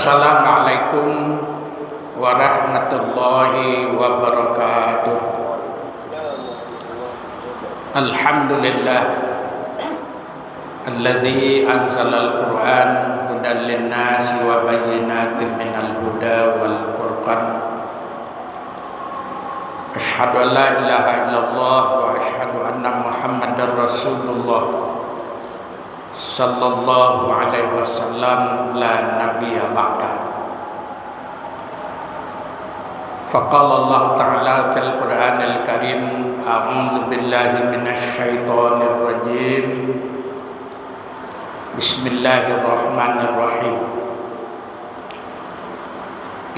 Assalamualaikum warahmatullahi wabarakatuh. Alhamdulillah alladzi anzalal Qur'an hudan lin-nasi wa bayyinatin minal huda wal furqan. Asyhadu an la ilaha illallah wa asyhadu anna Muhammadar Rasulullah sallallahu alaihi wasallam la nabiyya ba'da. Faqala Allah ta'ala fil Qur'anil Karim, a'udzu billahi minasy syaithanir rajim. Bismillahirrahmanirrahim.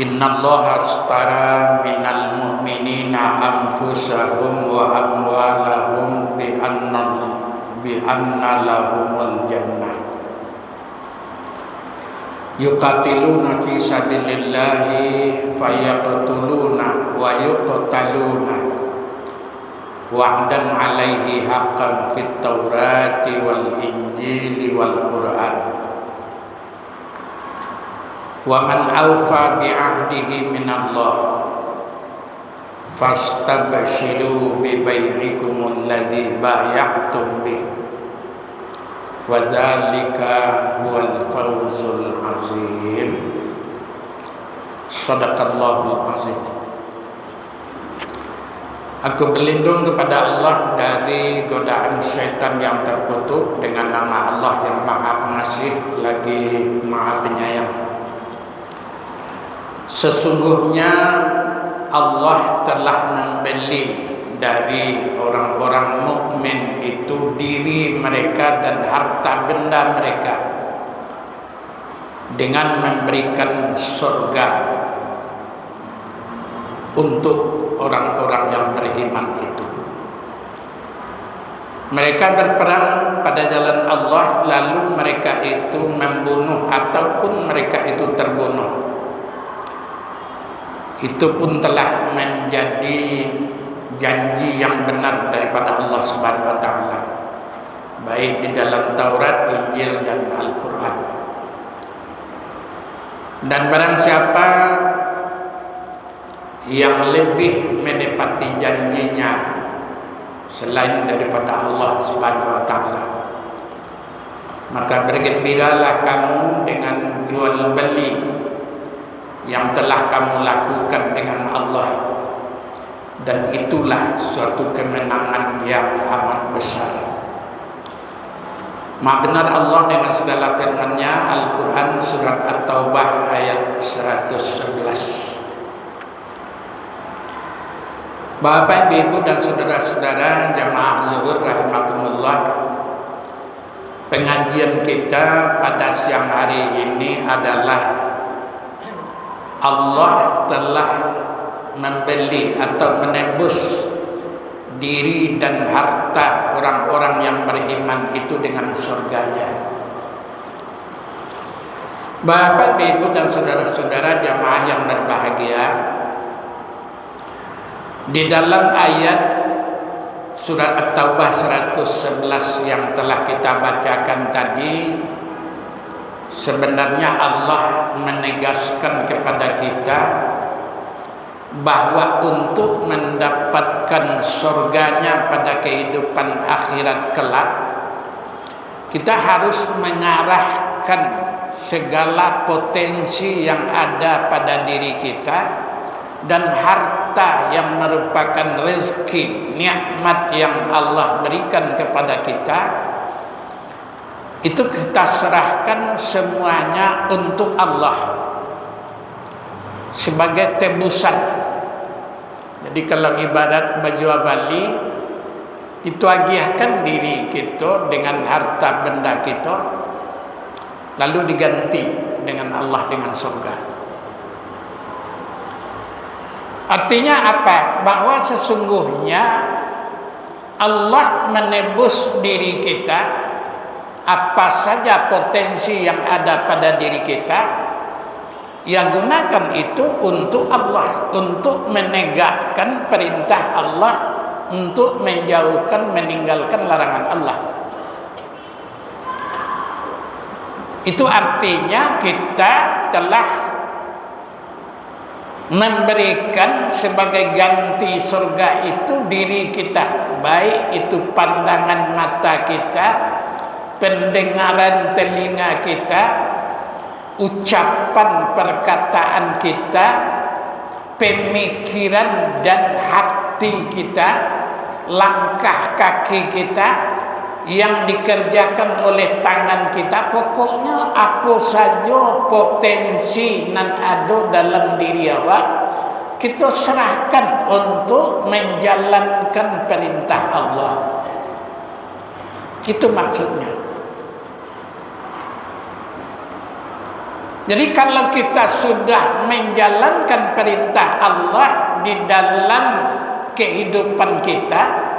Innallaha ashtara minal mu'minina anfusahum wa amwalahum bi anna lahumul jannah yuqatiluna fi sabilillahi fayaqtuluna wa yuqtaluna wa'dan 'alaihi haqqan fit taurati wal injili wal qur'an wa man awfa bi 'ahdihi minallah fastabshiru bi bai'ikumul ladzi bay'atum bih wa dzalika huwal fawzul azim. Shadaqallahul azim. Aku berlindung kepada Allah dari godaan syaitan yang terkutuk dengan nama Allah yang Maha Pengasih lagi Maha Penyayang. Sesungguhnya Allah telah membeli dari orang-orang mukmin itu diri mereka dan harta benda mereka dengan memberikan surga untuk orang-orang yang beriman itu. Mereka berperang pada jalan Allah, lalu mereka itu membunuh ataupun mereka itu terbunuh. Itu pun telah menjadi janji yang benar daripada Allah Subhanahu wa taala, baik di dalam Taurat, Injil dan Al-Qur'an. Dan barang siapa yang lebih menepati janjinya selain daripada Allah Subhanahu wa taala, maka bergembiralah kamu dengan jual beli yang telah kamu lakukan dengan Allah, dan itulah suatu kemenangan yang amat besar. Maha benar Allah dengan segala firman-Nya. Al-Quran surat At-Taubah ayat 111. Bapak, Ibu dan saudara-saudara jamaah zuhur rahimakumullah, pengajian kita pada siang hari ini adalah Allah telah membeli atau menebus diri dan harta orang-orang yang beriman itu dengan surganya. Bapak, Ibu dan saudara-saudara jamaah yang berbahagia, di dalam ayat surat At-Taubah 111 yang telah kita bacakan tadi, sebenarnya Allah menegaskan kepada kita bahwa untuk mendapatkan surganya pada kehidupan akhirat kelak, kita harus mengarahkan segala potensi yang ada pada diri kita dan harta yang merupakan rezeki, nikmat yang Allah berikan kepada kita, itu kita serahkan semuanya untuk Allah sebagai tebusan. Jadi kalau ibadat baju bali, itu agiahkan diri kita dengan harta benda kita, lalu diganti dengan Allah dengan surga. Artinya apa? Bahwa sesungguhnya Allah menebus diri kita, apa saja potensi yang ada pada diri kita, yang gunakan itu untuk Allah, untuk menegakkan perintah Allah, untuk menjauhkan, meninggalkan larangan Allah. Itu artinya kita telah memberikan sebagai ganti surga itu diri kita, baik itu pandangan mata kita, pendengaran telinga kita, ucapan perkataan kita, pemikiran dan hati kita, langkah kaki kita, yang dikerjakan oleh tangan kita. Pokoknya apa saja potensi nan ada dalam diri awak, kita serahkan untuk menjalankan perintah Allah. Itu maksudnya. Jadi kalau kita sudah menjalankan perintah Allah di dalam kehidupan kita,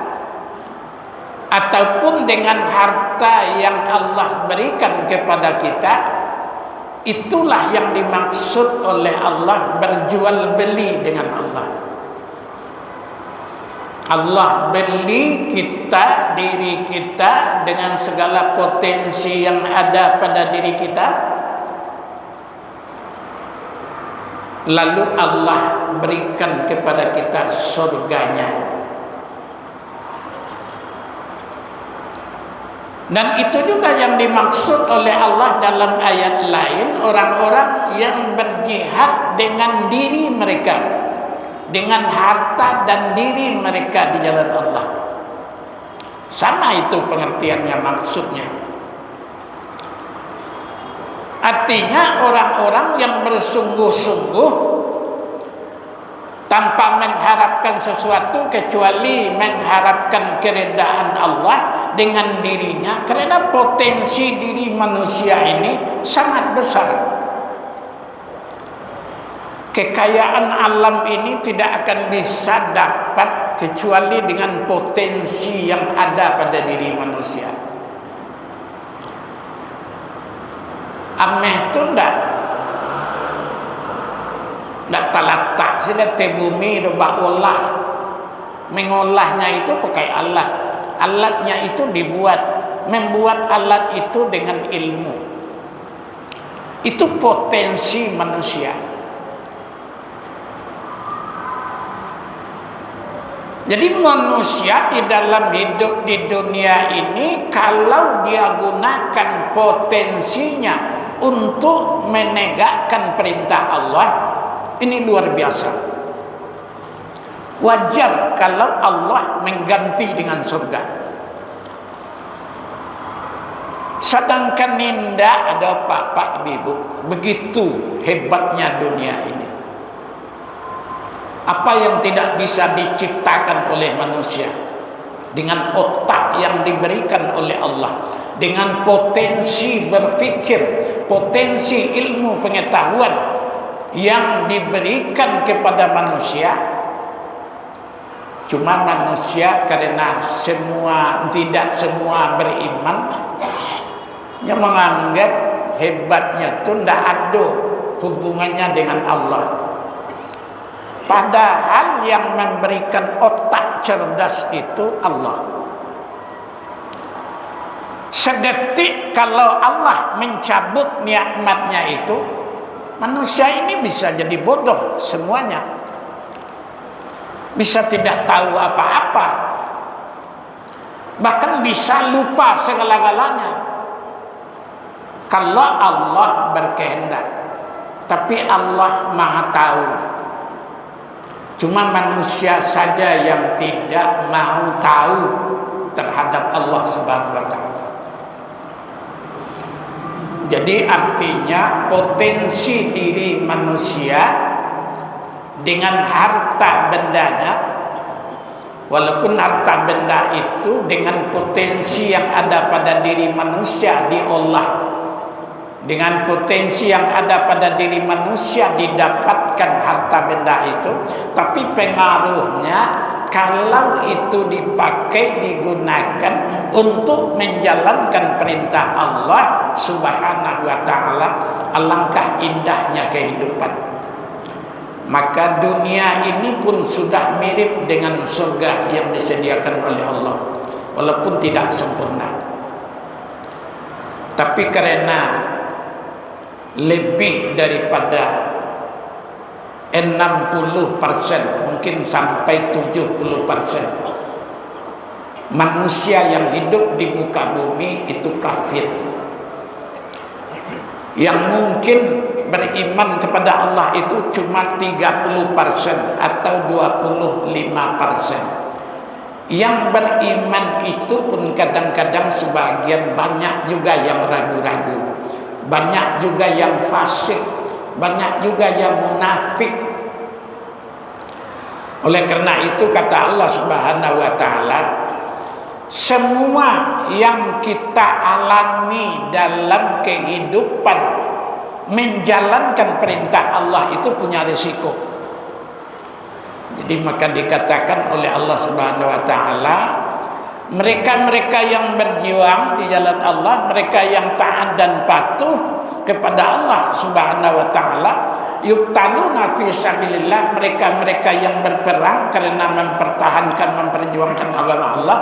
ataupun dengan harta yang Allah berikan kepada kita, itulah yang dimaksud oleh Allah berjual beli dengan Allah. Allah beli kita, diri kita, dengan segala potensi yang ada pada diri kita. Lalu Allah berikan kepada kita surganya. Dan itu juga yang dimaksud oleh Allah dalam ayat lain, orang-orang yang berjihad dengan diri mereka, dengan harta dan diri mereka di jalan Allah. Sama itu pengertiannya, maksudnya. Artinya orang-orang yang bersungguh-sungguh tanpa mengharapkan sesuatu kecuali mengharapkan keredaan Allah dengan dirinya, karena potensi diri manusia ini sangat besar. Kekayaan alam ini tidak akan bisa dapat kecuali dengan potensi yang ada pada diri manusia. Ameh itu tidak talatak sudah te bumi doba olah, mengolahnya itu pakai alat, alatnya itu membuat alat itu dengan ilmu. Itu potensi manusia. Jadi manusia di dalam hidup di dunia ini, kalau dia gunakan potensinya untuk menegakkan perintah Allah, ini luar biasa. Wajar kalau Allah mengganti dengan surga. Sedangkan tidak ada Pak Ibu, begitu hebatnya dunia ini. Apa yang tidak bisa diciptakan oleh manusia dengan otak yang diberikan oleh Allah, dengan potensi berpikir, potensi ilmu pengetahuan yang diberikan kepada manusia. Cuma manusia karena tidak semua beriman, yang menganggap hebatnya itu tidak ada hubungannya dengan Allah. Padahal yang memberikan otak cerdas itu Allah. Sedetik kalau Allah mencabut nikmatnya itu, manusia ini bisa jadi bodoh semuanya. Bisa tidak tahu apa-apa. Bahkan bisa lupa segala-galanya. Kalau Allah berkehendak. Tapi Allah Maha Tahu. Cuma manusia saja yang tidak mau tahu terhadap Allah Subhanahu wa Ta'ala. Jadi artinya potensi diri manusia dengan harta bendanya, walaupun harta benda itu dengan potensi yang ada pada diri manusia diolah, dengan potensi yang ada pada diri manusia didapatkan harta benda itu, tapi pengaruhnya kalau itu dipakai, digunakan untuk menjalankan perintah Allah Subhanahu wa Ta'ala, alangkah indahnya kehidupan. Maka dunia ini pun sudah mirip dengan surga yang disediakan oleh Allah, walaupun tidak sempurna. Tapi karena lebih daripada 60%, mungkin sampai 70% manusia yang hidup di muka bumi itu kafir. Yang mungkin beriman kepada Allah itu cuma 30% atau 25%. Yang beriman itu pun kadang-kadang sebagian banyak juga yang ragu-ragu, banyak juga yang fasik, banyak juga yang munafik. Oleh karena itu kata Allah Subhanahu wa taala, semua yang kita alami dalam kehidupan menjalankan perintah Allah itu punya risiko. Jadi maka dikatakan oleh Allah Subhanahu wa taala, mereka-mereka yang berjuang di jalan Allah, mereka yang taat dan patuh kepada Allah Subhanahu wa taala, yuqtaluna fi sabilillah, mereka-mereka yang berperang karena mempertahankan, memperjuangkan agama Allah,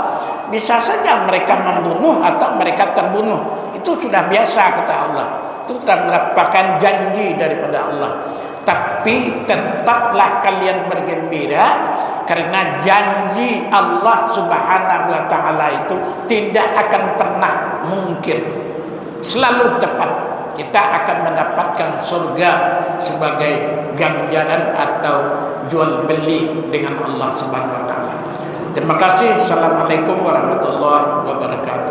bisa saja mereka membunuh atau mereka terbunuh. Itu sudah biasa kata Allah. Itu sudah merupakan janji daripada Allah. Tapi tetaplah kalian bergembira karena janji Allah Subhanahu wa taala itu tidak akan pernah mungkin, selalu tepat. Kita akan mendapatkan surga sebagai ganjaran atau jual beli dengan Allah Subhanahu wa taala. Terima kasih. Assalamualaikum warahmatullahi wabarakatuh.